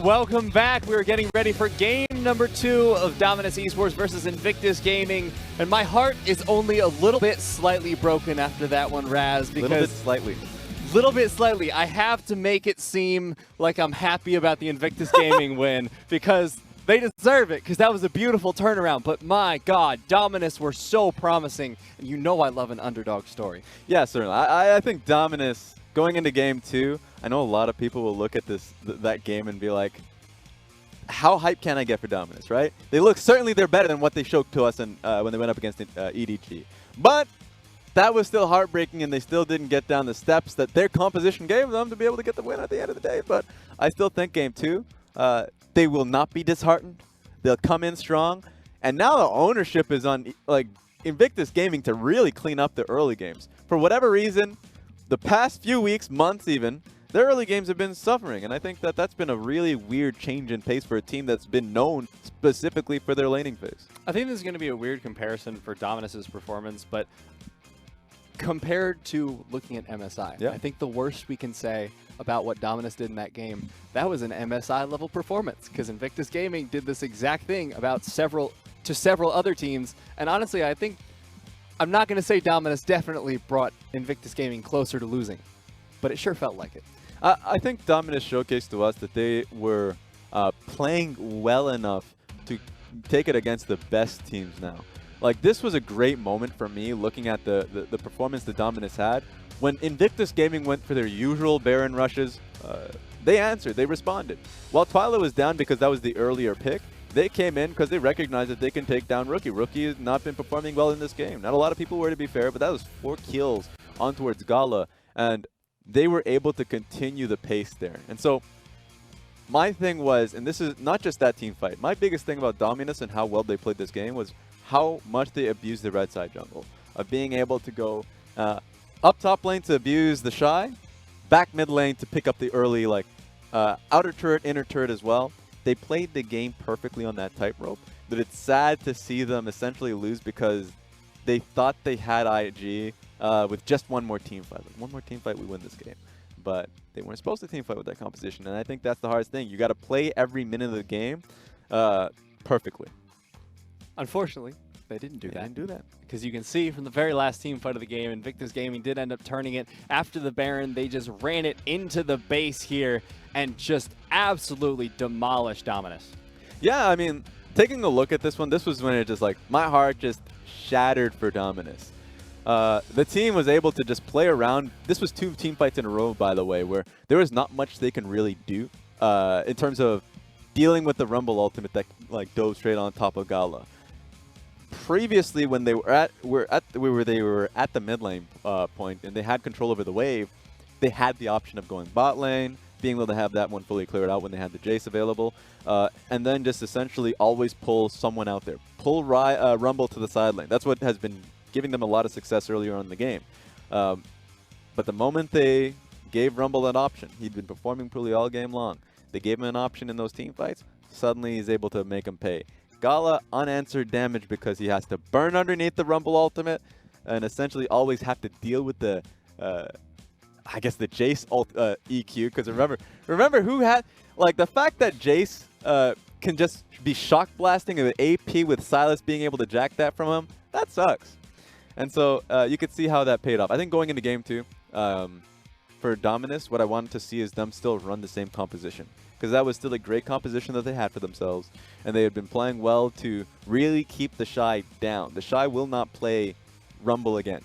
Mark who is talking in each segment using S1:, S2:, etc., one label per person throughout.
S1: And welcome back. We're getting ready for game number 2 of Dominus Esports versus Invictus Gaming. And my heart is only a little bit slightly broken after that one, Raz. Because little bit slightly. I have to make it seem like I'm happy about the Invictus Gaming win because they deserve it, because that was a beautiful turnaround. But my God, Dominus were so promising. And you know I love an underdog story.
S2: Yeah, certainly. I think Dominus, going into game 2, I know a lot of people will look at that game and be like, how hype can I get for Dominus, right? Certainly they're better than what they showed to us when they went up against EDG. But that was still heartbreaking, and they still didn't get down the steps that their composition gave them to be able to get the win at the end of the day. But I still think game 2, they will not be disheartened. They'll come in strong. And now the ownership is on Invictus Gaming to really clean up the early games. For whatever reason, the past few weeks, months even, their early games have been suffering, and I think that that's been a really weird change in pace for a team that's been known specifically for their laning phase.
S1: I think this is going to be a weird comparison for Dominus's performance, but compared to looking at MSI, I think the worst we can say about what Dominus did in that game, that was an MSI level performance, because Invictus Gaming did this exact thing about several other teams, and honestly, I think I'm not going to say Dominus definitely brought Invictus Gaming closer to losing, but it sure felt like it.
S2: I think Dominus showcased to us that they were playing well enough to take it against the best teams now. Like, this was a great moment for me looking at the performance that Dominus had. When Invictus Gaming went for their usual Baron rushes, they answered, they responded. While Twila was down because that was the earlier pick, they came in because they recognized that they can take down Rookie. Rookie has not been performing well in this game. Not a lot of people were, to be fair, but that was 4 kills on towards GALA, and they were able to continue the pace there. And so my thing was, and this is not just that team fight, my biggest thing about Dominus and how well they played this game was how much they abused the red side jungle. Of being able to go up top lane to abuse TheShy, back mid lane to pick up the early outer turret, inner turret as well. They played the game perfectly on that tightrope, but it's sad to see them essentially lose because they thought they had IG with just one more team fight. One more team fight, we win this game. But they weren't supposed to team fight with that composition, and I think that's the hardest thing. You got to play every minute of the game perfectly.
S1: Unfortunately, they didn't do that.
S2: They didn't do that.
S1: Because you can see from the very last team fight of the game, Invictus Gaming did end up turning it. After the Baron, they just ran it into the base here and just absolutely demolished Dominus.
S2: Yeah, I mean, taking a look at this one, this was when it just my heart just shattered for Dominus. The team was able to just play around. This was 2 team fights in a row, by the way, where there was not much they can really do in terms of dealing with the Rumble ultimate that dove straight on top of GALA. Previously, when they were at the mid lane point and they had control over the wave, they had the option of going bot lane, being able to have that one fully cleared out when they had the Jace available, and then just essentially always pull someone out there, pull Rumble to the side lane. That's what has been giving them a lot of success earlier on in the game. But the moment they gave Rumble an option, he'd been performing poorly all game long. They gave him an option in those team fights. Suddenly, he's able to make him pay. GALA unanswered damage because he has to burn underneath the Rumble ultimate and essentially always have to deal with the, I guess, the Jace EQ. Because remember who had, the fact that Jace can just be shock blasting an AP with Silas being able to jack that from him, that sucks. And so you could see how that paid off. I think going into game 2, for Dominus, what I wanted to see is them still run the same composition, because that was still a great composition that they had for themselves, and they had been playing well to really keep TheShy down. TheShy will not play Rumble again,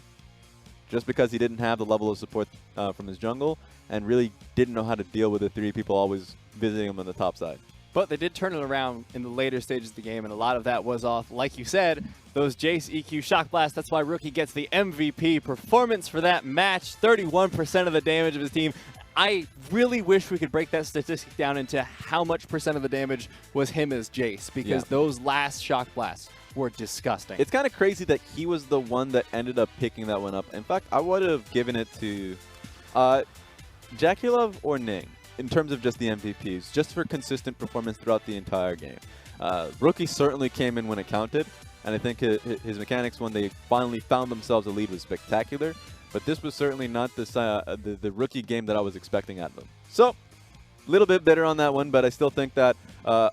S2: just because he didn't have the level of support from his jungle, and really didn't know how to deal with the 3 people always visiting him on the top side.
S1: But they did turn it around in the later stages of the game, and a lot of that was off, like you said, those Jace EQ Shock Blast. That's why Rookie gets the MVP performance for that match, 31% of the damage of his team. I really wish we could break that statistic down into how much percent of the damage was him as Jace, because those last Shock Blasts were disgusting.
S2: It's kind of crazy that he was the one that ended up picking that one up. In fact, I would have given it to JakeyLove or Ning in terms of just the MVPs, just for consistent performance throughout the entire game. Rookie certainly came in when it counted, and I think his mechanics when they finally found themselves a lead was spectacular. But this was certainly not the Rookie game that I was expecting out of them. So little bit bitter on that one, but I still think that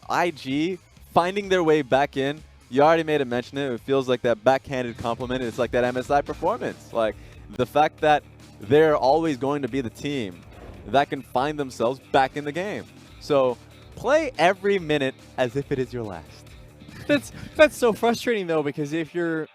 S2: IG finding their way back in, you already made a mention it feels like that backhanded compliment. It's like that MSI performance. Like the fact that they're always going to be the team that can find themselves back in the game. So play every minute as if it is your last.
S1: That's so frustrating though, because if you're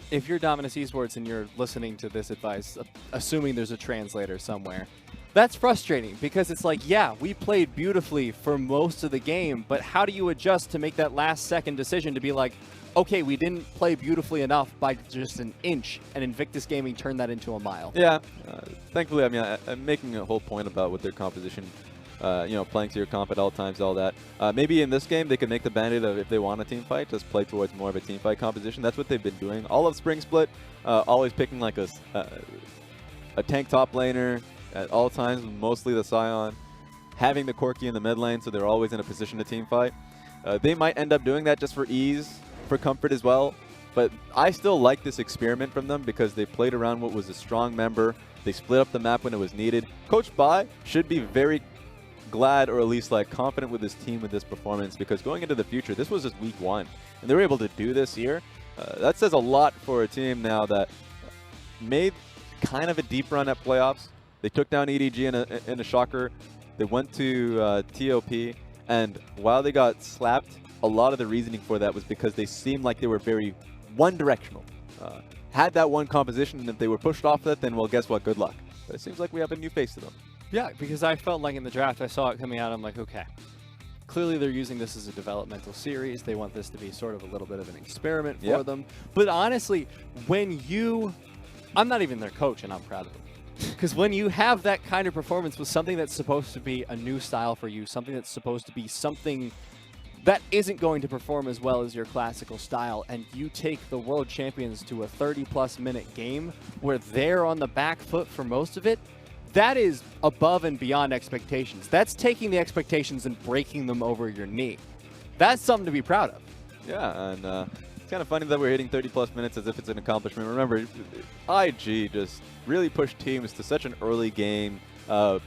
S1: Dominus Esports and you're listening to this advice, assuming there's a translator somewhere, that's frustrating because it's like, yeah, we played beautifully for most of the game, but how do you adjust to make that last second decision to be like, okay, we didn't play beautifully enough by just an inch, and Invictus Gaming turned that into a mile.
S2: Yeah, thankfully, I mean, I'm making a whole point about what their composition, you know, playing to your comp at all times, all that. Maybe in this game, they could make the bandit of, if they want a team fight, just play towards more of a team fight composition. That's what they've been doing. All of Spring Split, always picking like a tank top laner at all times, mostly the Scion, having the Corki in the mid lane, so they're always in a position to team fight. They might end up doing that just for ease, for comfort as well, but I still like this experiment from them because they played around what was a strong member. They split up the map when it was needed. Coach Bai should be very glad, or at least like confident with his team with this performance, because going into the future, this was just week 1, and they were able to do this here. That says a lot for a team now that made kind of a deep run at playoffs. They took down EDG in a shocker. They went to TOP, and while they got slapped, a lot of the reasoning for that was because they seemed like they were very one-directional. Had that one composition, and if they were pushed off that, then, well, guess what? Good luck. But it seems like we have a new face to them.
S1: Yeah, because I felt like in the draft, I saw it coming out, I'm like, okay, clearly they're using this as a developmental series. They want this to be sort of a little bit of an experiment for them. But honestly, when I'm not even their coach, and I'm proud of them. Because when you have that kind of performance with something that's supposed to be a new style for you, something that's supposed to be something that isn't going to perform as well as your classical style, and you take the world champions to a 30-plus minute game where they're on the back foot for most of it, that is above and beyond expectations. That's taking the expectations and breaking them over your knee. That's something to be proud of.
S2: Yeah, and it's kind of funny that we're hitting 30-plus minutes as if it's an accomplishment. Remember, IG just really pushed teams to such an early game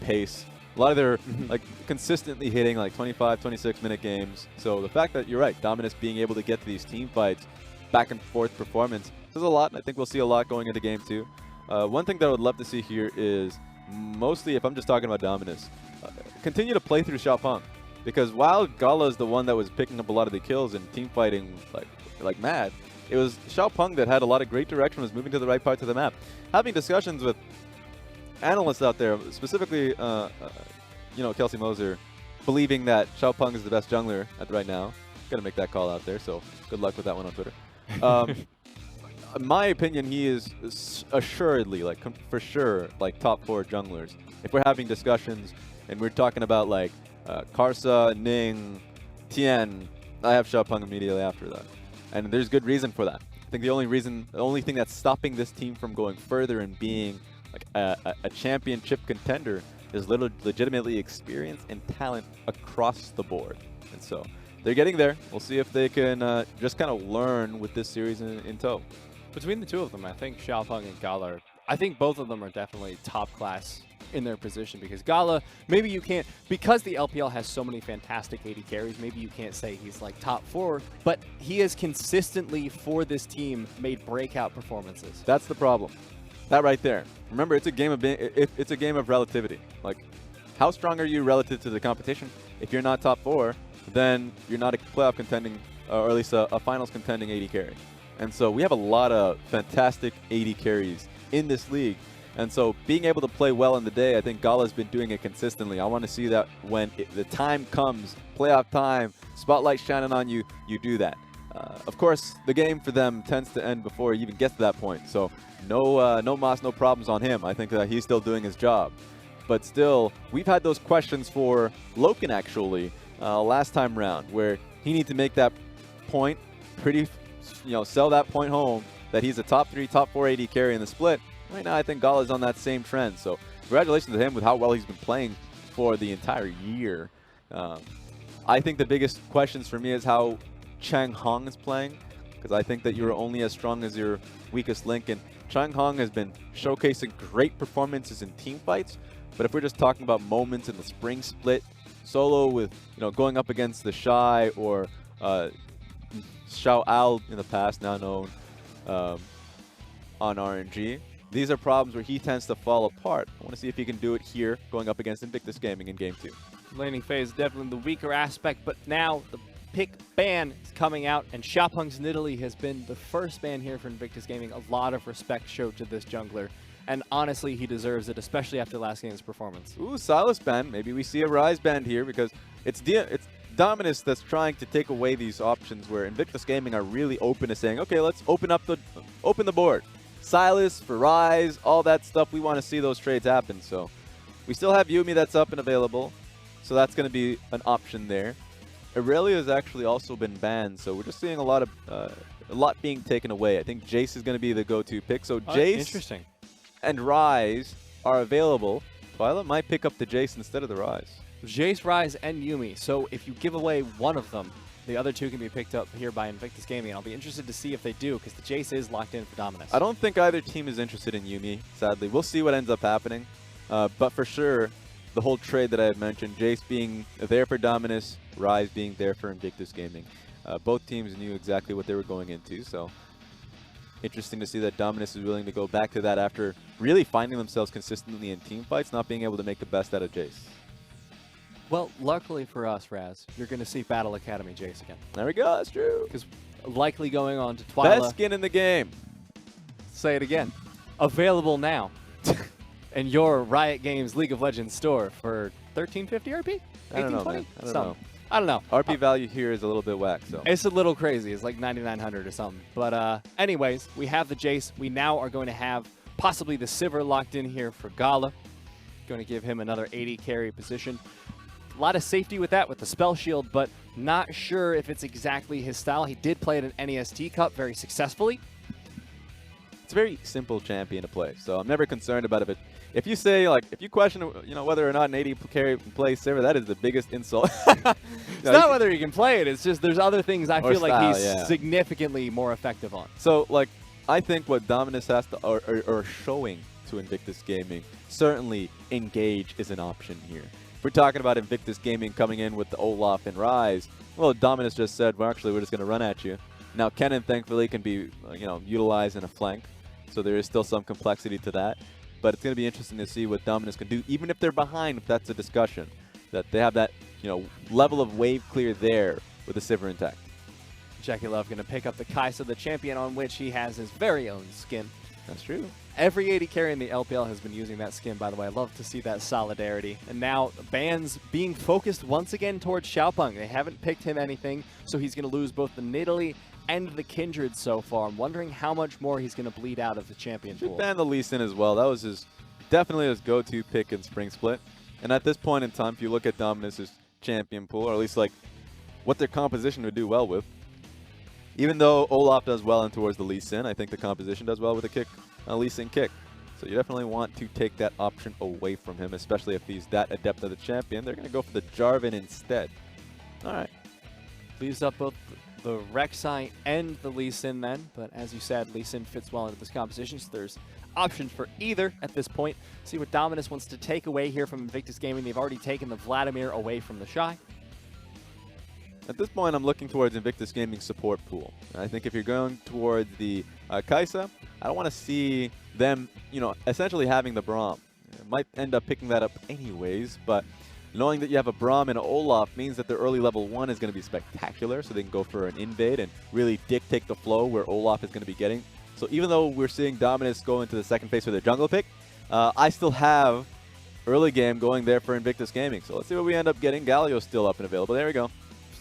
S2: pace. A lot of their like consistently hitting like 25, 26-minute games. So the fact that you're right, Dominus being able to get to these team fights, back and forth performance, says a lot, and I think we'll see a lot going into game 2. One thing that I would love to see here is, mostly if I'm just talking about Dominus, continue to play through Xiaopeng. Because while GALA is the one that was picking up a lot of the kills and team fighting like mad, it was Xiaopeng that had a lot of great direction, was moving to the right parts of the map. Having discussions with analysts out there, specifically, you know, Kelsey Moser, believing that Xiaopeng is the best jungler right now. Gonna make that call out there, so good luck with that one on Twitter. In my opinion, he is assuredly, like for sure, like top 4 junglers. If we're having discussions and we're talking about like Karsa, Ning, Tien, I have Xiaopeng immediately after that, and there's good reason for that. I think the only thing that's stopping this team from going further and being like a championship contender is legitimately experience and talent across the board. And so they're getting there. We'll see if they can just kind of learn with this series in tow.
S1: Between the two of them, I think Xiaopeng and GALA, I think both of them are definitely top class in their position, because GALA, maybe you can't, because the LPL has so many fantastic AD carries, maybe you can't say he's like top 4, but he has consistently, for this team, made breakout performances.
S2: That's the problem. That right there. Remember, it's a game of it's a game of relativity. Like, how strong are you relative to the competition? If you're not top 4, then you're not a playoff contending, or at least a finals contending AD carry. And so we have a lot of fantastic AD carries in this league. And so being able to play well in the day, I think GALA's been doing it consistently. I want to see that when the time comes, playoff time, spotlight shining on you, you do that. Of course, the game for them tends to end before you even get to that point. So no Moss, no problems on him. I think that he's still doing his job. But still, we've had those questions for Loken, actually, last time round, where he needs to make that point sell that point home that he's a top 3, top 4 AD carry in the split. Right now, I think GALA's on that same trend. So congratulations to him with how well he's been playing for the entire year. I think the biggest questions for me is how Chanhong is playing, because I think that you're only as strong as your weakest link. And Chanhong has been showcasing great performances in team fights. But if we're just talking about moments in the spring split, solo with, going up against TheShy or Xiaopeng in the past, now known on RNG. These are problems where he tends to fall apart. I want to see if he can do it here, going up against Invictus Gaming in Game 2.
S1: Laning phase is definitely the weaker aspect, but now the pick ban is coming out, and Xiaopeng's Nidalee has been the first ban here for Invictus Gaming. A lot of respect showed to this jungler, and honestly, he deserves it, especially after last game's performance.
S2: Ooh, Silas ban. Maybe we see a Rise band here because it's Dominus that's trying to take away these options where Invictus Gaming are really open to saying, okay, let's open the board. Silas for Rise, all that stuff. We want to see those trades happen. So we still have Yuumi that's up and available. So that's going to be an option there. Aurelia has actually also been banned. So we're just seeing a lot being taken away. I think Jace is going to be the go-to pick. So Jace and Rise are available. Twila might pick up the Jace instead of the Rise.
S1: Jace, Rise, and Yuumi. So if you give away one of them, the other two can be picked up here by Invictus Gaming. And I'll be interested to see if they do, because the Jace is locked in for Dominus.
S2: I don't think either team is interested in Yuumi, sadly. We'll see what ends up happening. But for sure, the whole trade that I had mentioned, Jace being there for Dominus, Rise being there for Invictus Gaming. Both teams knew exactly what they were going into, so interesting to see that Dominus is willing to go back to that after really finding themselves consistently in team fights, not being able to make the best out of Jace.
S1: Well, luckily for us, Raz, you're going to see Battle Academy Jace again.
S2: There we go, that's true.
S1: Because likely going on to Twila.
S2: Best skin in the game.
S1: Say it again. Available now in your Riot Games League of Legends store for $13.50 RP?
S2: I don't know, man.
S1: I don't know.
S2: RP value here is a little bit whack, so.
S1: It's a little crazy. It's like 9,900 or something. But anyways, we have the Jace. We now are going to have possibly the Sivir locked in here for GALA. Going to give him another 80 carry position. A lot of safety with that, with the spell shield, but not sure if it's exactly his style. He did play at an NEST Cup very successfully.
S2: It's a very simple champion to play, so I'm never concerned about it. If you say, if you question, whether or not an 80 carry can play Sivir, that is the biggest insult.
S1: It's not whether he can play it. It's just there's other things I feel like he's significantly more effective on.
S2: So, I think what Dominus has to, or showing to Invictus Gaming, certainly engage is an option here. If we're talking about Invictus Gaming coming in with the Olaf and Rise, well, Dominus just said, well, actually, we're just going to run at you. Now, Kennen, thankfully, can be, utilized in a flank, so there is still some complexity to that. But it's going to be interesting to see what Dominus can do, even if they're behind, if that's a discussion, that they have that, level of wave clear there with the Sivir intact.
S1: JakeyLove going to pick up the Kai'Sa, the champion on which he has his very own skin.
S2: That's true.
S1: Every 80 carry in the LPL has been using that skin, by the way. I love to see that solidarity. And now the bans being focused once again towards Xiaopeng. They haven't picked him anything, so he's going to lose both the Nidalee and the Kindred so far. I'm wondering how much more he's going to bleed out of the champion pool.
S2: Ban the Lee Sin as well. That was definitely his go-to pick in Spring Split. And at this point in time, if you look at Dominus' champion pool, or at least what their composition would do well with, even though Olaf does well in towards the Lee Sin, I think the composition does well with a Lee Sin kick. So you definitely want to take that option away from him, especially if he's that adept of the champion. They're going to go for the Jarvan instead. All right.
S1: Leaves up both the Rek'Sai and the Lee Sin then, but as you said, Lee Sin fits well into this composition, so there's options for either at this point. See what Dominus wants to take away here from Invictus Gaming. They've already taken the Vladimir away from the TheShy.
S2: At this point, I'm looking towards Invictus Gaming's support pool. I think if you're going towards the Kai'Sa, I don't want to see them, essentially having the Braum. Might end up picking that up anyways, but knowing that you have a Braum and an Olaf means that their early level 1 is going to be spectacular, so they can go for an invade and really dictate the flow where Olaf is going to be getting. So even though we're seeing Dominus go into the second phase for their jungle pick, I still have early game going there for Invictus Gaming. So let's see what we end up getting. Galio's still up and available. There we go.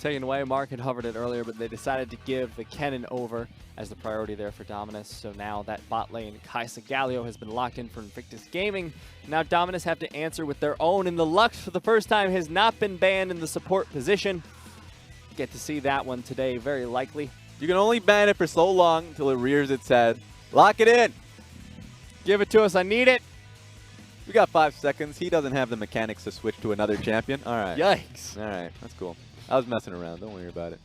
S1: Taken away. Mark had hovered it earlier, but they decided to give the Kennen over as the priority there for Dominus. So now that bot lane Kai'Sa Galio has been locked in for Invictus Gaming. Now Dominus have to answer with their own, and the Lux for the first time has not been banned in the support position. Get to see that one today, very likely.
S2: You can only ban it for so long until it rears its head. Lock it in.
S1: Give it to us. I need it.
S2: We got 5 seconds. He doesn't have the mechanics to switch to another champion. All right.
S1: Yikes.
S2: All right. That's cool. I was messing around. Don't worry about it.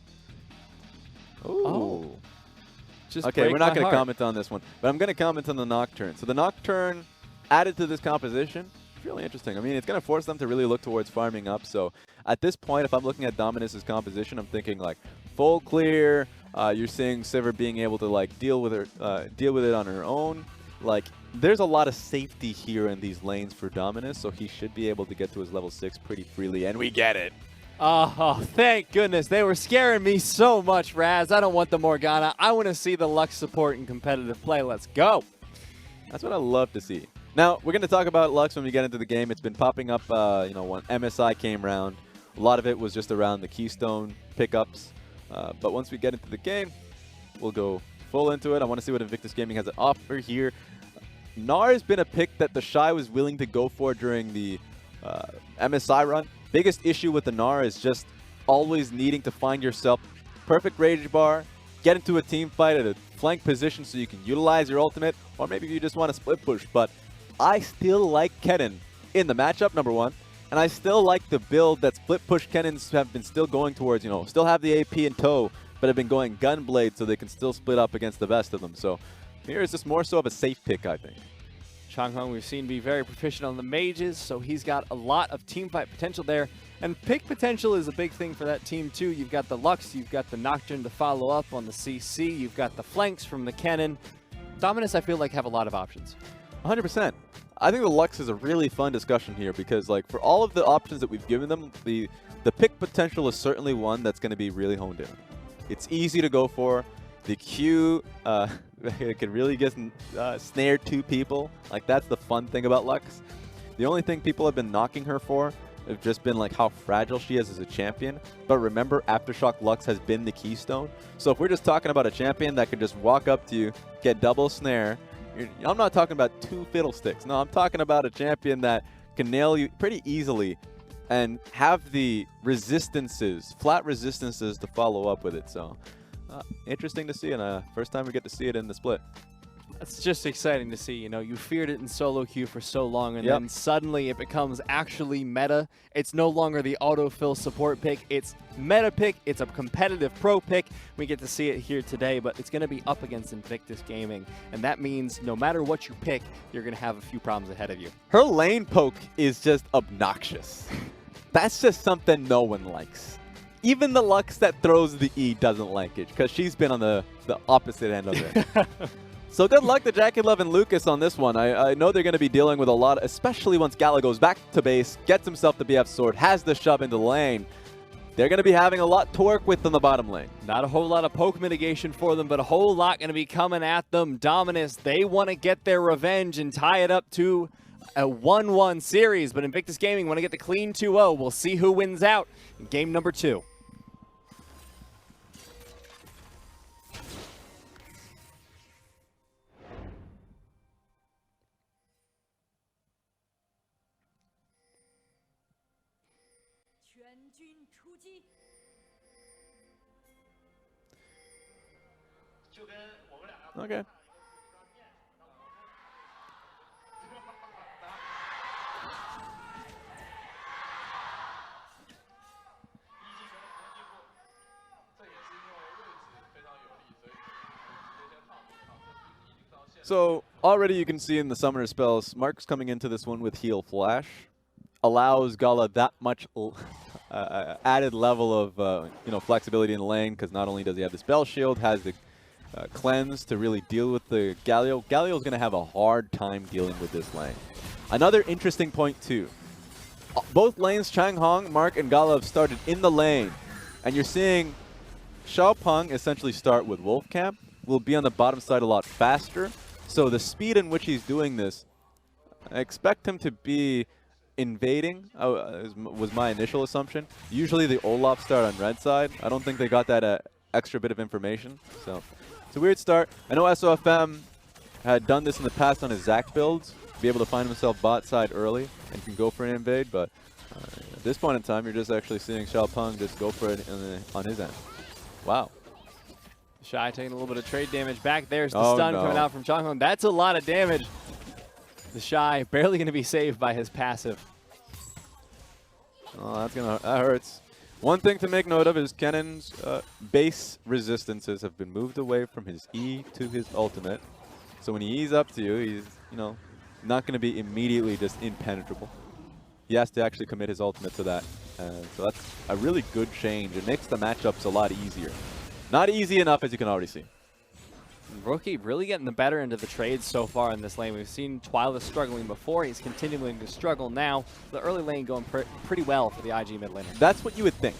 S2: Ooh.
S1: Oh. Just
S2: okay, we're not going to comment on this one, but I'm going to comment on the Nocturne. So the Nocturne added to this composition, it's really interesting. I mean, it's going to force them to really look towards farming up. So At this point, if I'm looking at Dominus's composition, I'm thinking like full clear. You're seeing Sivir being able to like deal with it on her own. Like there's a lot of safety here in these lanes for Dominus, so he should be able to get to his level 6 pretty freely, and we get it.
S1: Oh, thank goodness. They were scaring me so much, Raz. I don't want the Morgana. I want to see the Lux support and competitive play. Let's go.
S2: That's what I love to see. Now, we're going to talk about Lux when we get into the game. It's been popping up, you know, when MSI came around. A lot of it was just around the Keystone pickups. But once we get into the game, we'll go full into it. I want to see what Invictus Gaming has to offer here. Gnar has been a pick that TheShy was willing to go for during the MSI run. Biggest issue with the Gnar is just always needing to find yourself perfect rage bar, get into a team fight at a flank position so you can utilize your ultimate, or maybe you just want to split push. But I still like Kennen in the matchup, number one, and I still like the build that split push Kennens have been still going towards, you know, still have the AP in tow, but have been going Gunblade so they can still split up against the best of them. So here is just more so of a safe pick, I think.
S1: Chanhong we've seen be very proficient on the mages, so he's got a lot of teamfight potential there. And pick potential is a big thing for that team too. You've got the Lux, you've got the Nocturne to follow up on the CC, you've got the flanks from the Kennen. Dominus, I feel like, have a lot of options.
S2: 100%. I think the Lux is a really fun discussion here because, like, for all of the options that we've given them, the pick potential is certainly one that's going to be really honed in. It's easy to go for. The Q, it can really just snare two people. Like, that's the fun thing about Lux. The only thing people have been knocking her for have just been like how fragile she is as a champion. But remember, Aftershock Lux has been the keystone. So if we're just talking about a champion that could just walk up to you, get double snare, I'm not talking about two fiddlesticks. No, I'm talking about a champion that can nail you pretty easily and have the resistances, flat resistances to follow up with it. So interesting to see, and first time we get to see it in the split.
S1: It's just exciting to see. You know, you feared it in solo queue for so long, and then suddenly it becomes actually meta. It's no longer the autofill support pick. It's meta pick. It's a competitive pro pick. We get to see it here today, but it's going to be up against Invictus Gaming, and that means no matter what you pick, you're going to have a few problems ahead of you.
S2: Her lane poke is just obnoxious. That's just something no one likes. Even the Lux that throws the E doesn't like it, because she's been on the opposite end of it. So good luck to JakeyLove and Lucas on this one. I know they're going to be dealing with a lot, especially once GALA goes back to base, gets himself the BF sword, has the shove into the lane. They're going to be having a lot to work with in the bottom lane.
S1: Not a whole lot of poke mitigation for them, but a whole lot going to be coming at them. Dominus, they want to get their revenge and tie it up to a 1-1 series, but Invictus Gaming want to get the clean 2-0. We'll see who wins out in game number 2.
S2: Okay. So already you can see in the summoner spells, Mark's coming into this one with heal flash, allows GALA that much added level of you know, flexibility in the lane, because not only does he have the spell shield, has the cleanse to really deal with the Galio. Galio is going to have a hard time dealing with this lane. Another interesting point too. Both lanes, Chanhong, Mark, and GALA have started in the lane, and you're seeing Xiaopeng essentially start with Wolf Camp. Will be on the bottom side a lot faster. So the speed in which he's doing this, I expect him to be invading, was my initial assumption. Usually the Olaf start on red side. I don't think they got that extra bit of information. So it's a weird start. I know SOFM had done this in the past on his Zac builds, be able to find himself bot side early and can go for an invade, but at this point in time, you're just actually seeing Xiaopeng just go for it on his end. Wow.
S1: TheShy taking a little bit of trade damage back. There's the stun coming out from Chanhong. That's a lot of damage. TheShy barely going to be saved by his passive.
S2: Oh, that hurts. One thing to make note of is Kennen's base resistances have been moved away from his E to his ultimate. So when he E's up to you, he's, you know, not going to be immediately just impenetrable. he has to actually commit his ultimate to that. So that's a really good change. It makes the matchups a lot easier. Not easy enough, as you can already see.
S1: Rookie really getting the better end of the trades so far in this lane. We've seen Twila struggling before. He's continuing to struggle now. The early lane going pretty well for the IG mid laner.
S2: That's what you would think.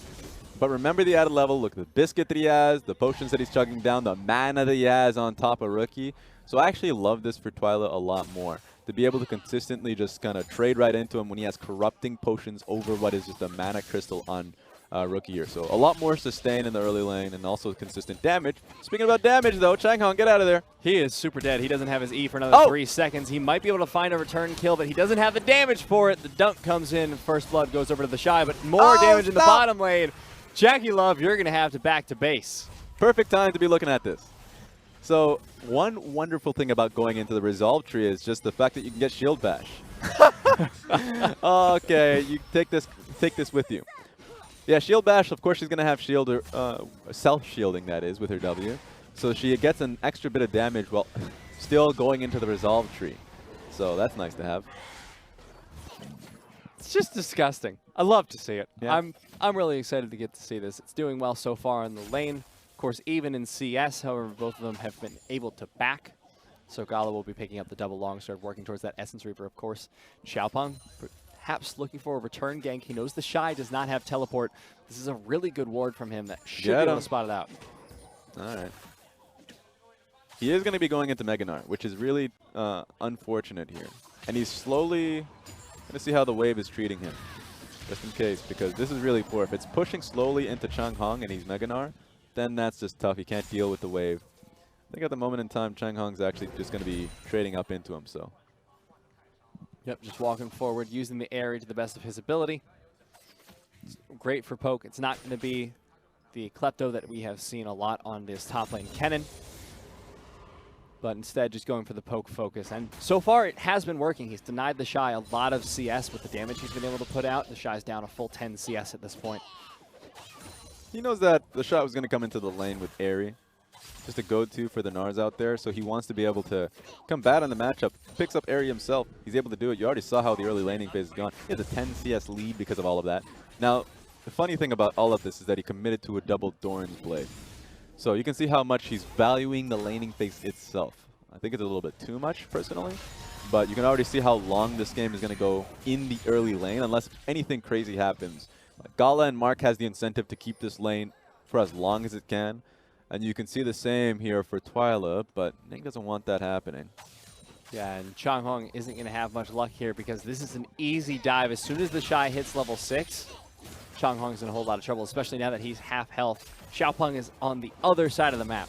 S2: But remember the added level. Look at the biscuit that he has, the potions that he's chugging down, the mana that he has on top of Rookie. So I actually love this for Twila a lot more. To be able to consistently just kind of trade right into him when he has corrupting potions over what is just a mana crystal on Rookie here. So a lot more sustain in the early lane and also consistent damage. Speaking about damage though, Chanhong, get out of there.
S1: He is super dead. He doesn't have his E for another 3 seconds. He might be able to find a return kill, but he doesn't have the damage for it. The dunk comes in. First blood goes over to TheShy, but more damage in the bottom lane. JakeyLove, you're going to have to back to base.
S2: Perfect time to be looking at this. So one wonderful thing about going into the resolve tree is just the fact that you can get shield bash. Okay, you take this with you. Yeah, shield bash, of course she's going to have shield, or self-shielding that is, with her W. So she gets an extra bit of damage while still going into the resolve tree. So that's nice to have.
S1: It's just disgusting. I love to see it.
S2: Yeah.
S1: I'm really excited to get to see this. It's doing well so far in the lane. Of course, even in CS, however, both of them have been able to back. So GALA will be picking up the double longsword, working towards that Essence Reaper, of course. Xiaopeng, perhaps looking for a return gank. He knows TheShy does not have teleport. This is a really good ward from him that should be able to spot it out.
S2: All right. He is going to be going into Meganar, which is really unfortunate here. And he's slowly going to see how the wave is treating him, just in case, because this is really poor. If it's pushing slowly into Chanhong and he's Meganar, then that's just tough. He can't deal with the wave. I think at the moment in time, Changhong's actually just going to be trading up into him, so.
S1: Yep, just walking forward, using the area to the best of his ability. It's great for poke. It's not going to be the Klepto that we have seen a lot on this top lane Kennen, but instead just going for the poke focus. And so far, it has been working. He's denied TheShy a lot of CS with the damage he's been able to put out. TheShy's down a full 10 CS at this point.
S2: He knows that the shot was going to come into the lane with Airy. Just a go-to for the Nars out there, so he wants to be able to combat on the matchup. Picks up Airy himself. He's able to do it. You already saw how the early laning phase is gone. He has a 10 CS lead because of all of that. Now, the funny thing about all of this is that he committed to a double Doran's Blade. So you can see how much he's valuing the laning phase itself. I think it's a little bit too much, personally. But you can already see how long this game is going to go in the early lane, unless anything crazy happens. GALA and Mark has the incentive to keep this lane for as long as it can. And you can see the same here for Twila, but Ning doesn't want that happening.
S1: Yeah, and Chanhong isn't going to have much luck here because this is an easy dive. As soon as TheShy hits level 6, Changhong's in a whole lot of trouble, especially now that he's half health. Xiaopeng is on the other side of the map.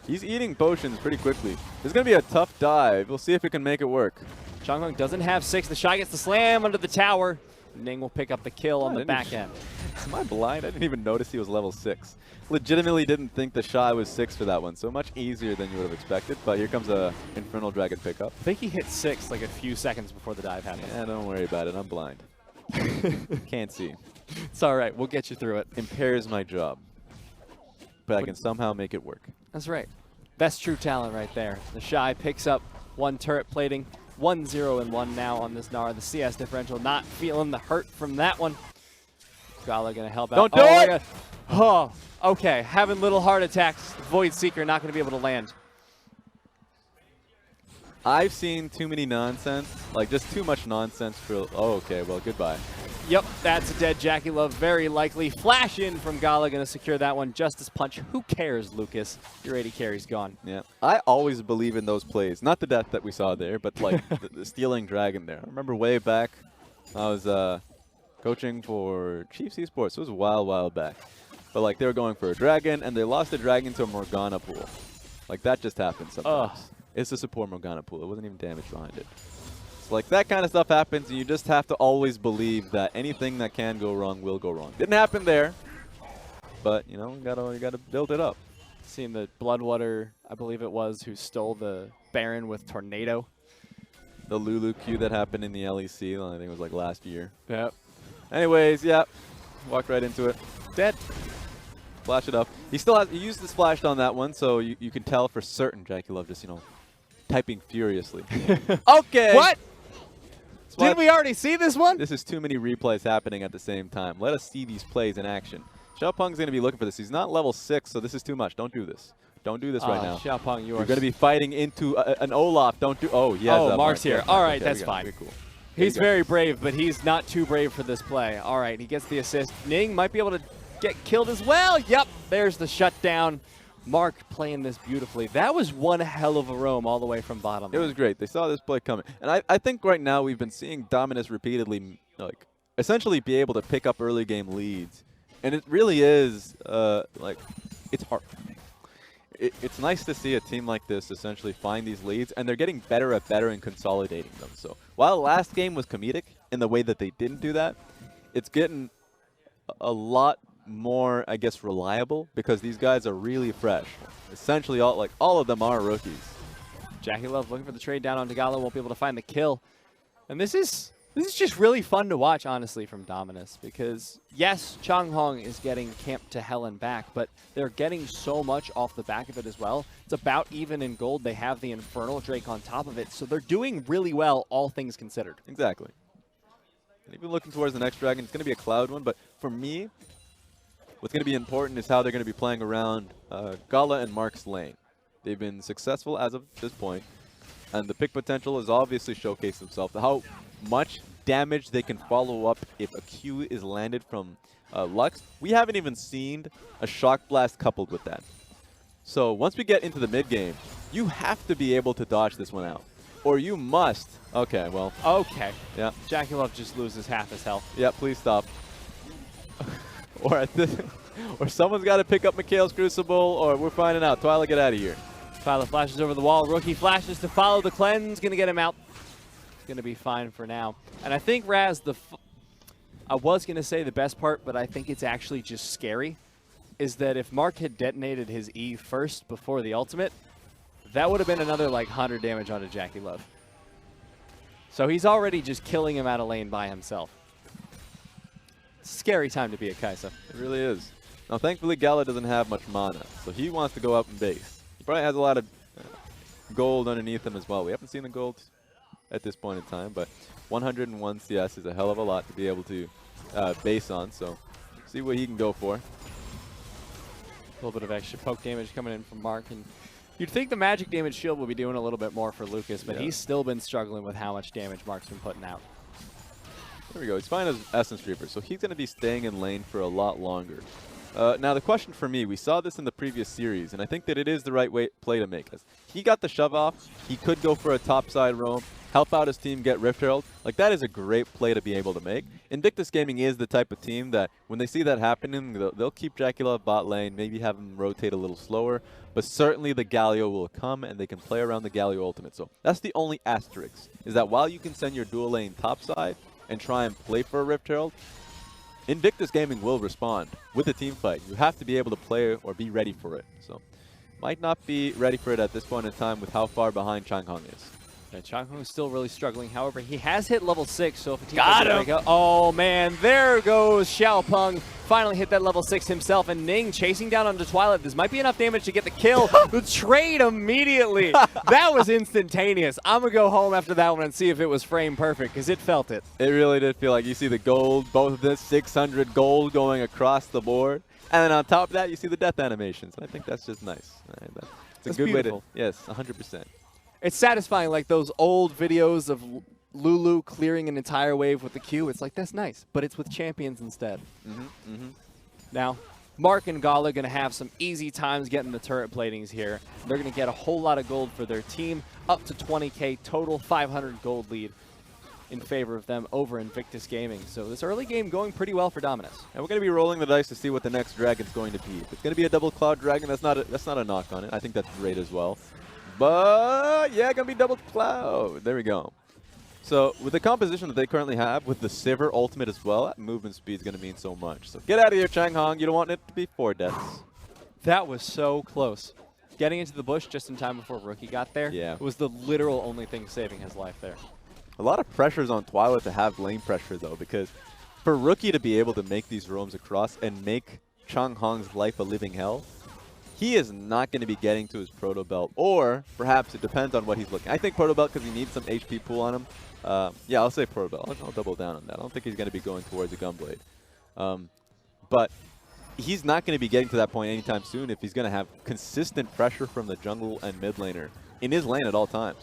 S2: He's eating potions pretty quickly. It's going to be a tough dive. We'll see if we can make it work.
S1: Chanhong doesn't have 6. TheShy gets the slam under the tower. Ning will pick up the kill on the back end.
S2: Am I blind? I didn't even notice he was level 6. Legitimately didn't think TheShy was 6 for that one. So much easier than you would have expected. But here comes a Infernal Dragon pickup.
S1: I think he hit 6 like a few seconds before the dive happened.
S2: Yeah, don't worry about it. I'm blind. Can't see.
S1: It's all right. We'll get you through it.
S2: Impairs my job. But I can somehow make it work.
S1: That's right. Best true talent right there. TheShy picks up 1 turret plating. 1-0-1 now on this Nara. The CS differential not feeling the hurt from that one. GALA going to help out.
S2: Don't do it!
S1: Oh, okay. Having little heart attacks. Void Seeker not going to be able to land.
S2: I've seen too many nonsense. Like, just too much nonsense for... Oh, okay. Well, goodbye.
S1: Yep, that's a dead JakeyLove. Very likely. Flash in from GALA. Going to secure that one. Justice Punch. Who cares, Lucas? Your 80 carry's gone.
S2: Yeah. I always believe in those plays. Not the death that we saw there, but, like, the stealing dragon there. I remember way back, I was coaching for Chiefs Esports. It was a while back. But, like, they were going for a dragon, and they lost the dragon to a Morgana pool. Like, that just happens sometimes. It's a support Morgana pool. It wasn't even damage behind it. So, like, that kind of stuff happens, and you just have to always believe that anything that can go wrong will go wrong. Didn't happen there, but, you know, you gotta build it up.
S1: Seeing the Bloodwater, I believe it was, who stole the Baron with Tornado.
S2: The Lulu Q that happened in the LEC, I think it was, like, last year.
S1: Yep.
S2: Anyways, yeah, walked right into it. Dead. Flash it up. He used his flash on that one, so you can tell for certain JakeyLove just, you know, typing furiously. Okay.
S1: What? Didn't we already see this one?
S2: This is too many replays happening at the same time. Let us see these plays in action. Xiaopeng's going to be looking for this. He's not level 6, so this is too much. Don't do this. Don't do this right now.
S1: Xiaopeng, you're
S2: going to be fighting into an Olaf. Don't do. Oh, yes.
S1: Oh, Mark's here. All right, that's fine.
S2: Very cool.
S1: He's very brave, but he's not too brave for this play. All right, he gets the assist. Ning might be able to get killed as well. Yep, there's the shutdown. Mark playing this beautifully. That was one hell of a roam all the way from bottom.
S2: It was great. They saw this play coming. And I think right now we've been seeing Dominus repeatedly like essentially be able to pick up early game leads. And it really is like it's hard. It's nice to see a team like this essentially find these leads, and they're getting better in consolidating them. So while last game was comedic in the way that they didn't do that, it's getting a lot more, I guess, reliable because these guys are really fresh. Essentially, all of them are rookies.
S1: JakeyLove looking for the trade down onto GALA, won't be able to find the kill. And this is just really fun to watch, honestly, from Dominus, because yes, Chanhong is getting camped to hell and back, but they're getting so much off the back of it as well. It's about even in gold. They have the Infernal Drake on top of it, so they're doing really well, all things considered.
S2: Exactly. And even looking towards the next dragon, it's going to be a Cloud one, but for me, what's going to be important is how they're going to be playing around GALA and Mark's lane. They've been successful as of this point, and the pick potential has obviously showcased themselves. How much damage they can follow up if a Q is landed from Lux. We haven't even seen a Shock Blast coupled with that. So once we get into the mid game, you have to be able to dodge this one out. Or you must. Okay, well.
S1: Okay.
S2: Yeah.
S1: JakeyLove just loses half his health.
S2: Yeah, please stop. Or someone's got to pick up Mikhail's Crucible, or we're finding out. Twila, get out of here.
S1: Twila flashes over the wall. Rookie flashes to follow the cleanse. Going to get him out. It's going to be fine for now. And I think, Raz, I was going to say the best part, but I think it's actually just scary, is that if Mark had detonated his E first before the ultimate, that would have been another like 100 damage onto JakeyLove. So he's already just killing him out of lane by himself. Scary time to be a Kaisa.
S2: It really is. Now, thankfully, GALA doesn't have much mana, so he wants to go up in base. He probably has a lot of gold underneath him as well. We haven't seen the gold at this point in time, but 101 CS is a hell of a lot to be able to base on, so see what he can go for.
S1: A little bit of extra poke damage coming in from Mark, and you'd think the magic damage shield will be doing a little bit more for Lucas, but he's still been struggling with how much damage Mark's been putting out.
S2: There we go. He's fine as Essence Reaper, so he's going to be staying in lane for a lot longer. Now, the question for me, we saw this in the previous series, and I think that it is the right play to make. He got the shove off. He could go for a topside roam, help out his team get Rift Herald. Like, that is a great play to be able to make. Invictus Gaming is the type of team that when they see that happening, they'll keep JakeyLove bot lane, maybe have him rotate a little slower, but certainly the Galio will come and they can play around the Galio ultimate. So that's the only asterisk, is that while you can send your dual lane topside and try and play for a Rift Herald, Invictus Gaming will respond with a team fight. You have to be able to play or be ready for it. So might not be ready for it at this point in time with how far behind Chanhong is.
S1: Yeah, Chanhong is still really struggling. However, he has hit level 6, so if a team
S3: Got him!
S1: Oh, man, there goes Xiaopeng. Finally hit that level 6 himself, and Ning chasing down onto Twila. This might be enough damage to get the kill. The trade immediately. That was instantaneous. I'm going to go home after that one and see if it was frame perfect, because it felt it.
S2: It really did feel like you see the gold, both of this 600 gold going across the board. And then on top of that, you see the death animations. And I think that's just nice. It's a good way to, yes, 100%.
S1: It's satisfying, like those old videos of Lulu clearing an entire wave with the Q. It's like, that's nice, but it's with champions instead. Now, Mark and GALA are going to have some easy times getting the turret platings here. They're going to get a whole lot of gold for their team, up to 20K total, 500 gold lead in favor of them over Invictus Gaming. So this early game going pretty well for Dominus.
S2: And we're going to be rolling the dice to see what the next dragon's going to be. If it's going to be a double cloud dragon, that's not a knock on it. I think that's great as well. But yeah, going to be double cloud. There we go. So with the composition that they currently have, with the Sivir ultimate as well, that movement speed is going to mean so much. So get out of here, Chanhong. You don't want it to be 4 deaths.
S1: That was so close. Getting into the bush just in time before Rookie got there was the literal only thing saving his life there.
S2: A lot of pressures on Twila to have lane pressure, though, because for Rookie to be able to make these roams across and make Changhong's life a living hell, he is not going to be getting to his Proto Belt, or perhaps it depends on what he's looking. I think Proto Belt because he needs some HP pool on him. Yeah, I'll say Proto Belt. I'll double down on that. I don't think he's going to be going towards a Gunblade. But he's not going to be getting to that point anytime soon if he's going to have consistent pressure from the jungle and mid laner in his lane at all times.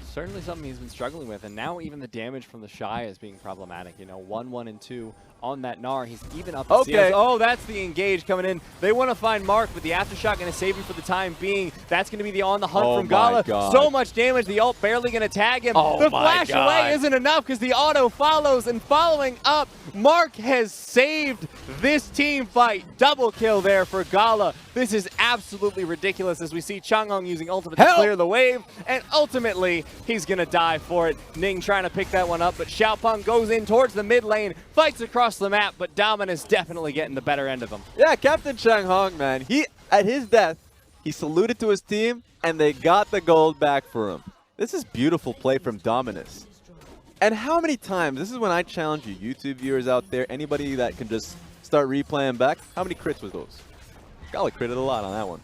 S1: Certainly something he's been struggling with, and now even the damage from the TheShy is being problematic. You know, 1, 1, and 2 on that Gnar. He's even up the CS. Oh, that's the engage coming in. They want to find Mark, but the Aftershock going to save him for the time being. That's going to be the on the hunt from GALA. So much damage, the ult barely going to tag him. The flash away isn't enough because the auto follows, and following up, Mark has saved this team fight. Double kill there for GALA. This is absolutely ridiculous as we see Chanhong using ultimate to clear the wave, and ultimately he's going to die for it. Ning trying to pick that one up, but Xiaopeng goes in towards the mid lane, fights across the map, but Dominus definitely getting the better end of him.
S2: Yeah, Captain Chanhong, man, at his death, he saluted to his team, and they got the gold back for him. This is beautiful play from Dominus. And how many times, this is when I challenge you YouTube viewers out there, anybody that can just start replaying back, how many crits was those? GALA critted a lot on that one.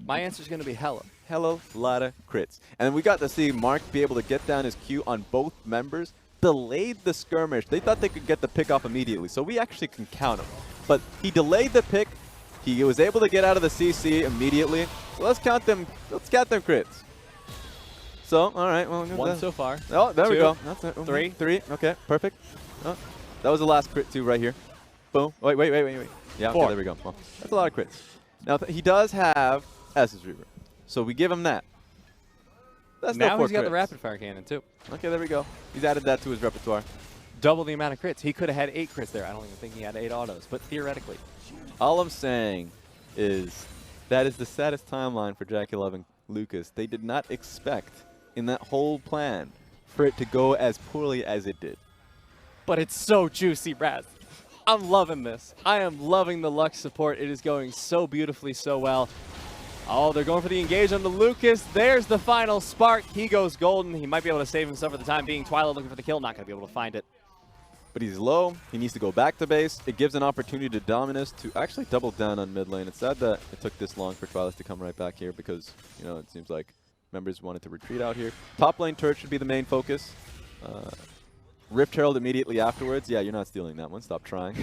S1: My answer is going to be hella.
S2: Hella lot of crits. And we got to see Mark be able to get down his Q on both members, delayed the skirmish. They thought they could get the pick off immediately, so we actually can count him. But he delayed the pick. He was able to get out of the CC immediately. So let's count them crits. So, all right. Well,
S1: 1 so far.
S2: Oh, there
S1: 2,
S2: we go. That's it.
S1: 3.
S2: 3. Okay, perfect. Oh, that was the last crit too right here. Boom. Wait. Yeah,
S1: 4.
S2: okay, there we go. Well, that's a lot of crits. Now, he does have Essence Reaver, so we give him that. That's
S1: now he's got
S2: crits.
S1: the rapid fire cannon too.
S2: Okay, there we go. He's added that to his repertoire.
S1: Double the amount of crits. He could have had 8 crits there. I don't even think he had 8 autos, but theoretically.
S2: All I'm saying is that is the saddest timeline for JakeyLove and Lucas. They did not expect in that whole plan for it to go as poorly as it did.
S1: But it's so juicy, Raz. I'm loving this. I am loving the Lux support. It is going so beautifully, so well. Oh, they're going for the engage on the Lucas. There's the final spark. He goes golden. He might be able to save himself for the time being. Twila looking for the kill. Not going to be able to find it.
S2: But he's low. He needs to go back to base. It gives an opportunity to Dominus to actually double down on mid lane. It's sad that it took this long for Twila to come right back here because, you know, it seems like members wanted to retreat out here. Top lane turret should be the main focus. Rift Herald immediately afterwards. Yeah, you're not stealing that one. Stop trying.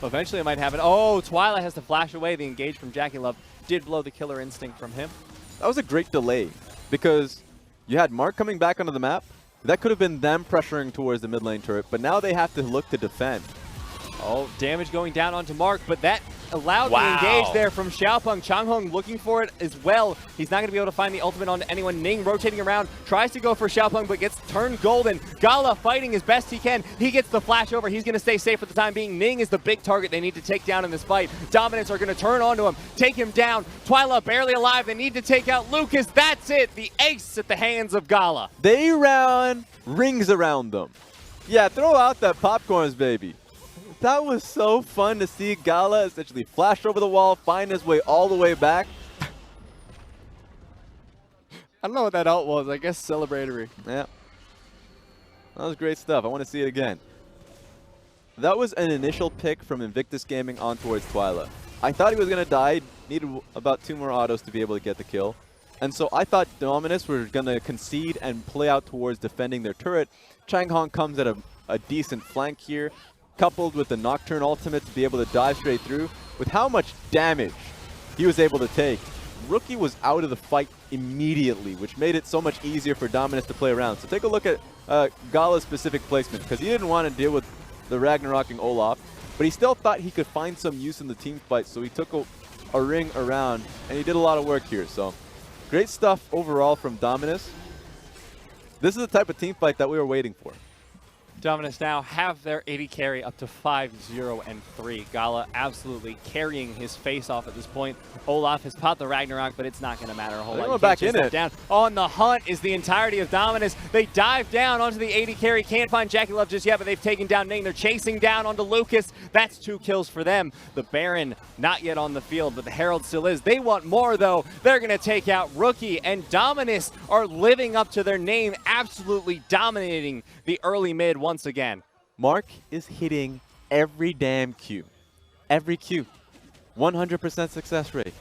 S1: Eventually it might happen. Oh, Twila has to flash away. The engage from JakeyLove did blow the killer instinct from him.
S2: That was a great delay because you had Mark coming back onto the map. That could have been them pressuring towards the mid lane turret, but now they have to look to defend.
S1: Oh, damage going down onto Mark, but that allowed the engage there from Xiaopeng. Chanhong looking for it as well. He's not going to be able to find the ultimate on anyone. Ning rotating around, tries to go for Xiaopeng, but gets turned golden. GALA fighting as best he can. He gets the flash over. He's going to stay safe for the time being. Ning is the big target they need to take down in this fight. Dominants are going to turn onto him, take him down. Twila barely alive. They need to take out Lucas. That's it. The ace at the hands of GALA.
S2: They round rings around them. Yeah, throw out that popcorns, baby. That was so fun to see GALA essentially flash over the wall, find his way all the way back.
S1: I don't know what that ult was. I guess celebratory.
S2: Yeah. That was great stuff. I want to see it again. That was an initial pick from Invictus Gaming on towards Twila. I thought he was going to die. Needed about 2 more autos to be able to get the kill. And so I thought Dominus were going to concede and play out towards defending their turret. Chanhong comes at a decent flank here, coupled with the Nocturne ultimate to be able to dive straight through. With how much damage he was able to take, Rookie was out of the fight immediately, which made it so much easier for Dominus to play around. So take a look at GALA's specific placement, because he didn't want to deal with the Ragnaroking Olaf, but he still thought he could find some use in the team fight, so he took a ring around, and he did a lot of work here. So great stuff overall from Dominus. This is the type of team fight that we were waiting for.
S1: Dominus now have their 80 carry up to 5-0-3. GALA absolutely carrying his face off at this point. Olaf has popped the Ragnarok, but it's not going to matter a whole lot.
S2: Going back in it.
S1: Down. On the hunt is the entirety of Dominus. They dive down onto the 80 carry. Can't find JakeyLove just yet, but they've taken down Ning. They're chasing down onto Lucas. That's 2 kills for them. The Baron not yet on the field, but the Herald still is. They want more, though. They're going to take out Rookie, and Dominus are living up to their name, absolutely dominating the early mid once again.
S2: Mark is hitting every damn Q. Every Q. 100% success rate.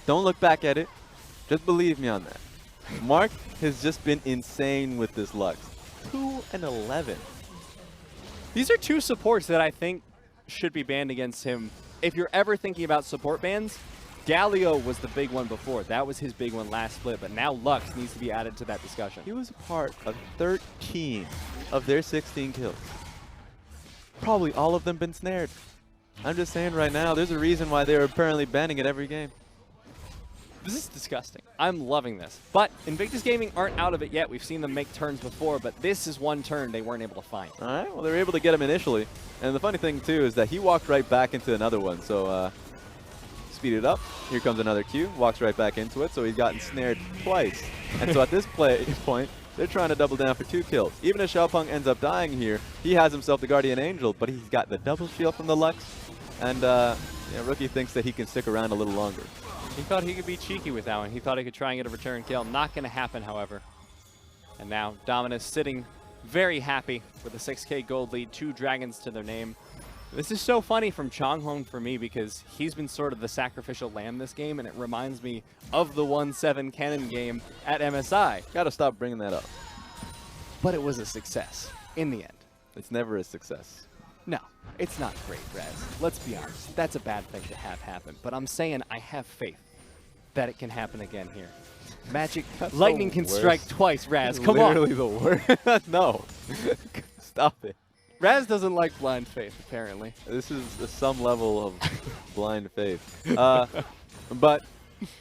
S2: Don't look back at it. Just believe me on that. Mark has just been insane with this Lux. 2 and 11.
S1: These are two supports that I think should be banned against him. If you're ever thinking about support bans, Galio was the big one before. That was his big one last split, but now Lux needs to be added to that discussion.
S2: He was a part of 13 of their 16 kills. Probably all of them been snared. I'm just saying right now, there's a reason why they're apparently banning it every game.
S1: This is disgusting. I'm loving this. But Invictus Gaming aren't out of it yet. We've seen them make turns before, but this is one turn they weren't able to find.
S2: All right, well, they were able to get him initially. And the funny thing, too, is that he walked right back into another one. So speed it up. Here comes another Q. Walks right back into it. So he's gotten snared twice. And so at this point, they're trying to double down for 2 kills. Even if Xiaopeng ends up dying here, he has himself the Guardian Angel, but he's got the double shield from the Lux. And Rookie thinks that he can stick around a little longer.
S1: He thought he could be cheeky with that one. He thought he could try and get a return kill. Not going to happen, however. And now Dominus sitting very happy with a 6K gold lead, 2 dragons to their name. This is so funny from Chanhong for me because he's been sort of the sacrificial lamb this game, and it reminds me of the 1-7 Cannon game at MSI.
S2: Gotta stop bringing that up.
S1: But it was a success in the end.
S2: It's never a success.
S1: No, it's not great, Raz. Let's be honest. That's a bad thing to have happen. But I'm saying I have faith that it can happen again here. Magic, lightning can strike twice, Raz. Come on.
S2: Literally the worst. No. Stop it.
S1: Raz doesn't like blind faith, apparently.
S2: This is some level of blind faith. But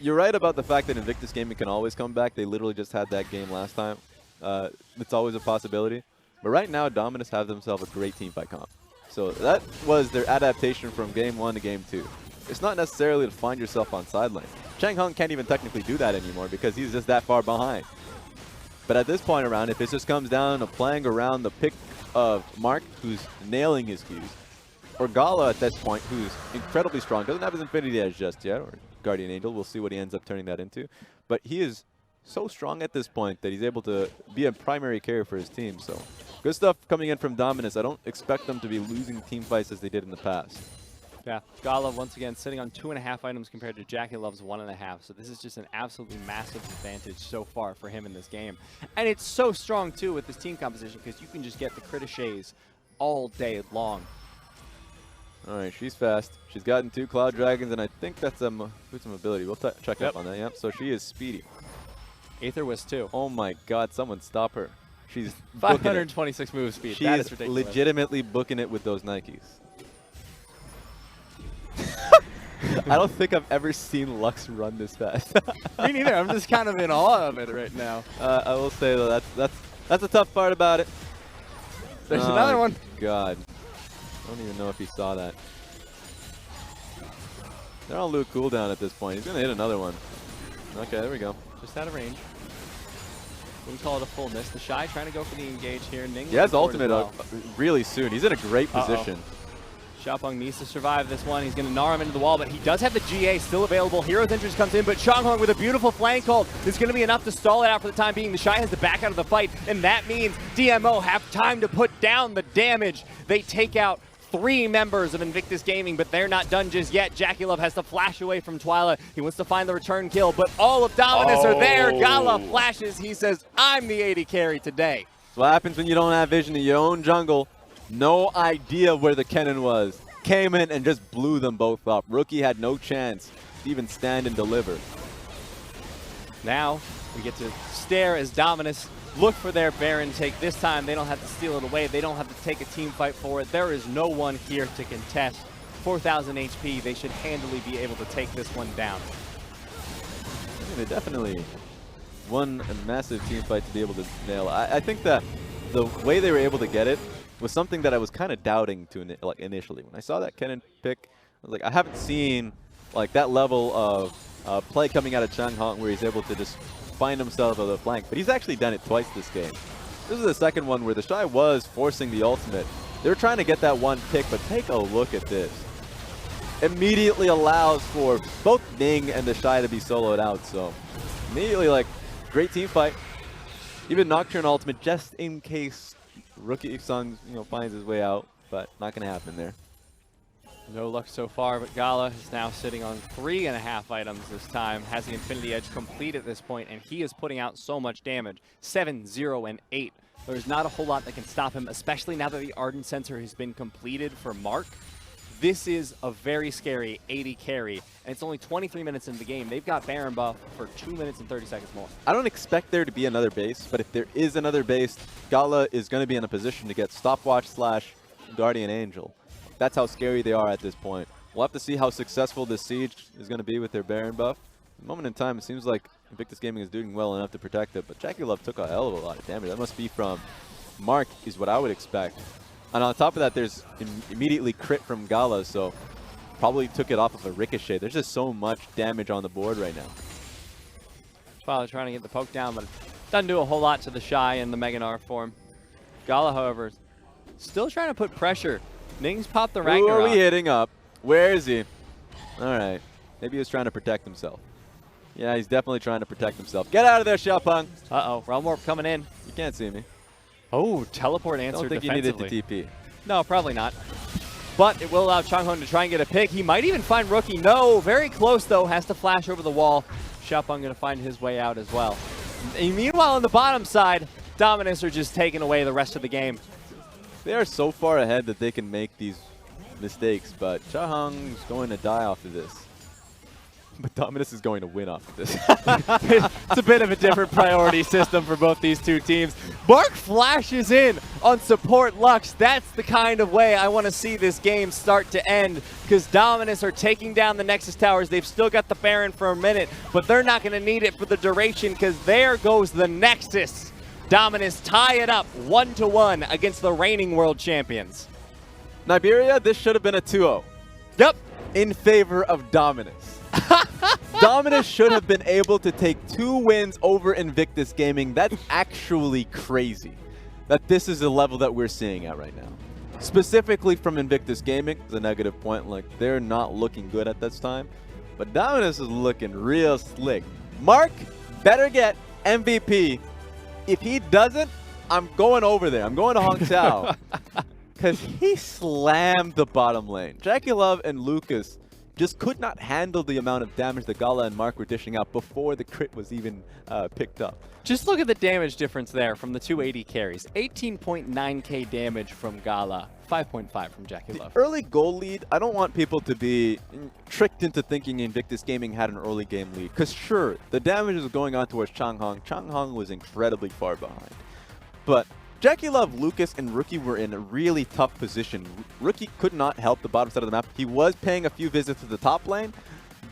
S2: you're right about the fact that Invictus Gaming can always come back. They literally just had that game last time. It's always a possibility. But right now, Dominus have themselves a great teamfight comp. So that was their adaptation from game 1 to game 2. It's not necessarily to find yourself on side lane. Chanhong can't even technically do that anymore because he's just that far behind. But at this point around, if it just comes down to playing around the pick of Mark, who's nailing his Qs, or GALA at this point, who's incredibly strong, doesn't have his Infinity Edge just yet, or Guardian Angel, we'll see what he ends up turning that into. But he is so strong at this point that he's able to be a primary carrier for his team. So good stuff coming in from Dominus. I don't expect them to be losing team fights as they did in the past.
S1: Yeah, GALA once again sitting on 2.5 items compared to JakeyLove's 1.5. So this is just an absolutely massive advantage so far for him in this game. And it's so strong too with this team composition because you can just get the critiches all day long.
S2: All right, she's fast. She's gotten 2 Cloud Dragons, and I think that's a boost ability. We'll check up on that. Yep. So she is speedy.
S1: Aether Wisp too.
S2: Oh my God! Someone stop her. She's
S1: 526 move speed.
S2: She
S1: that
S2: is
S1: is ridiculous.
S2: Legitimately booking it with those Nikes. I don't think I've ever seen Lux run this fast.
S1: Me neither. I'm just kind of in awe of it right now.
S2: I will say though, that's the tough part about it.
S1: There's another one.
S2: God, I don't even know if he saw that. They're on low cooldown at this point. He's gonna hit another one. Okay, there we go.
S1: Just out of range. Wouldn't call it a full miss. TheShy trying to go for the engage here. Ning
S2: he has ultimate really soon. He's in a great position.
S1: Xiaopeng needs to survive this one. He's going to gnar him into the wall, but he does have the GA still available. Hero's Interest comes in, but Chanhong with a beautiful flank hold is going to be enough to stall it out for the time being. TheShy has to back out of the fight, and that means DMO have time to put down the damage. They take out 3 members of Invictus Gaming, but they're not done just yet. JakeyLove has to flash away from Twila. He wants to find the return kill, but all of Dominus are there. GALA flashes. He says, I'm the AD carry today.
S2: That's what happens when you don't have vision in your own jungle. No idea where the cannon was. Came in and just blew them both up. Rookie had no chance to even stand and deliver.
S1: Now we get to stare as Dominus look for their Baron take. This time they don't have to steal it away. They don't have to take a team fight for it. There is no one here to contest. 4,000 HP. They should handily be able to take this one down.
S2: I mean, they definitely won a massive team fight to be able to nail. I think that the way they were able to get it was something that I was kind of doubting initially. When I saw that Kennen pick, I was like, I haven't seen like that level of play coming out of Chanhong where he's able to just find himself on the flank. But he's actually done it twice this game. This is the second one where TheShy was forcing the ultimate. They were trying to get that one pick, but take a look at this. Immediately allows for both Ning and TheShy to be soloed out. So immediately, like, great team fight. Even Nocturne ultimate just in case Rookie Sung, finds his way out, but not gonna happen there.
S1: No luck so far, but GALA is now sitting on 3.5 items this time. Has the Infinity Edge complete at this point, and he is putting out so much damage. 7, 0, and 8. There's not a whole lot that can stop him, especially now that the Ardent Sensor has been completed for Mark. This is a very scary 80 carry, and it's only 23 minutes into the game. They've got Baron buff for 2 minutes and 30 seconds more.
S2: I don't expect there to be another base, but if there is another base, GALA is going to be in a position to get Stopwatch / Guardian Angel. That's how scary they are at this point. We'll have to see how successful this siege is going to be with their Baron buff. At the moment in time, it seems like Invictus Gaming is doing well enough to protect it, but JakeyLove took a hell of a lot of damage. That must be from Mark, is what I would expect. And on top of that, there's immediately crit from GALA, so probably took it off of a ricochet. There's just so much damage on the board right now.
S1: Twila trying to get the poke down, but it doesn't do a whole lot to TheShy in the Meganar form. GALA, however, still trying to put pressure. Ning's popped the Ragnarok.
S2: Who are we hitting up? Where is he? All right. Maybe he was trying to protect himself. Yeah, he's definitely trying to protect himself. Get out of there, Xiaopeng.
S1: Uh-oh. Realm Warp coming in.
S2: You can't see me.
S1: Oh, teleport answered
S2: I don't think you needed to TP.
S1: No, probably not. But it will allow Chanhong to try and get a pick. He might even find Rookie. No, very close, though. Has to flash over the wall. Xiaopeng going to find his way out as well. And meanwhile, on the bottom side, Dominus are just taking away the rest of the game.
S2: They are so far ahead that they can make these mistakes, but Chanhong's going to die off of this. But Dominus is going to win off of this.
S1: It's a bit of a different priority system for both these two teams. Mark flashes in on support Lux. That's the kind of way I want to see this game start to end, because Dominus are taking down the Nexus Towers. They've still got the Baron for a minute, but they're not going to need it for the duration, because there goes the Nexus. Dominus tie it up 1-1 against the reigning world champions.
S2: Niberia, this should have been a 2-0.
S1: Yep.
S2: In favor of Dominus. Dominus should have been able to take 2 wins over Invictus Gaming. That's actually crazy that this is the level that we're seeing at right now. Specifically from Invictus Gaming, the negative point, like they're not looking good at this time. But Dominus is looking real slick. Mark better get MVP. If he doesn't, I'm going over there. I'm going to Hangzhou. Because he slammed the bottom lane. JakeyLove and Lucas just could not handle the amount of damage that GALA and Mark were dishing out before the crit was even picked up.
S1: Just look at the damage difference there from the 280 carries. 18.9k damage from GALA, 5.5 from JakeyLove.
S2: Early goal lead, I don't want people to be tricked into thinking Invictus Gaming had an early game lead. Because sure, the damage was going on towards Chanhong. Chanhong was incredibly far behind. But JakeyLove, Lucas, and Rookie were in a really tough position. Rookie could not help the bottom side of the map. He was paying a few visits to the top lane,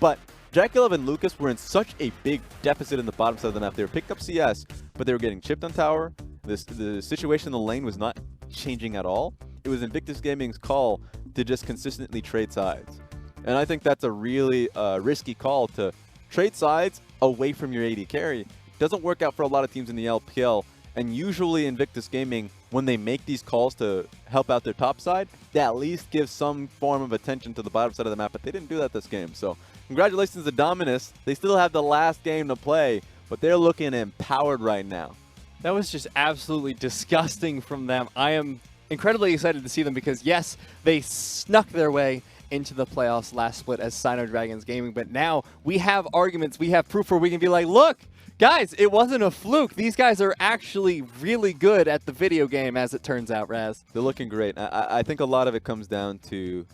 S2: but JakeyLove and Lucas were in such a big deficit in the bottom side of the map. They were picked up CS, but they were getting chipped on tower. The situation in the lane was not changing at all. It was Invictus Gaming's call to just consistently trade sides. And I think that's a really risky call to trade sides away from your AD carry. Doesn't work out for a lot of teams in the LPL. And usually Invictus Gaming, when they make these calls to help out their top side, they at least give some form of attention to the bottom side of the map, but they didn't do that this game. So congratulations to Dominus. They still have the last game to play, but they're looking empowered right now.
S1: That was just absolutely disgusting from them. I am incredibly excited to see them because, yes, they snuck their way into the playoffs last split as Sino Dragons Gaming, but now we have arguments, we have proof where we can be like, look, guys, it wasn't a fluke. These guys are actually really good at the video game, as it turns out, Raz.
S2: They're looking great. I think a lot of it comes down to,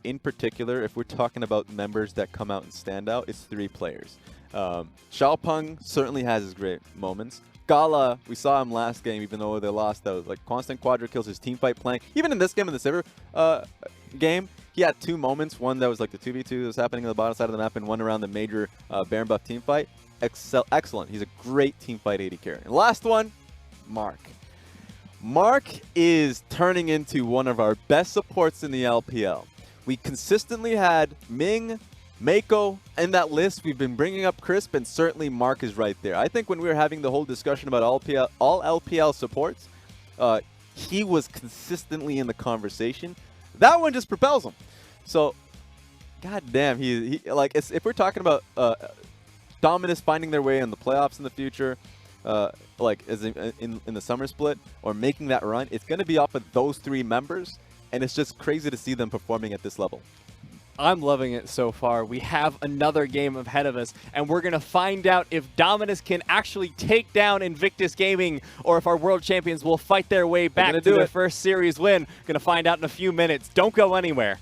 S2: in particular, if we're talking about members that come out and stand out, it's 3 players. Xiaopeng certainly has his great moments. GALA, we saw him last game, even though they lost. That was like constant quadra kills, his team fight playing. Even in this game, in the Silver game, he had 2 moments. One that was like the 2v2 that was happening on the bottom side of the map, and one around the major Baron buff team fight. Excellent. He's a great team fight AD carry. And last one, Mark. Mark is turning into one of our best supports in the LPL. We consistently had Ming, Mako in that list. We've been bringing up Crisp, and certainly Mark is right there. I think when we were having the whole discussion about all LPL supports, he was consistently in the conversation. That one just propels him. So, goddamn, he like if we're talking about Dominus finding their way in the playoffs in the future, like as in the summer split, or making that run, it's going to be off of those 3 members. and it's just crazy to see them performing at this level.
S1: I'm loving it so far. We have another game ahead of us, and we're going to find out if Dominus can actually take down Invictus Gaming or if our world champions will fight their way back to their first series win. Going to find out in a few minutes. Don't go anywhere.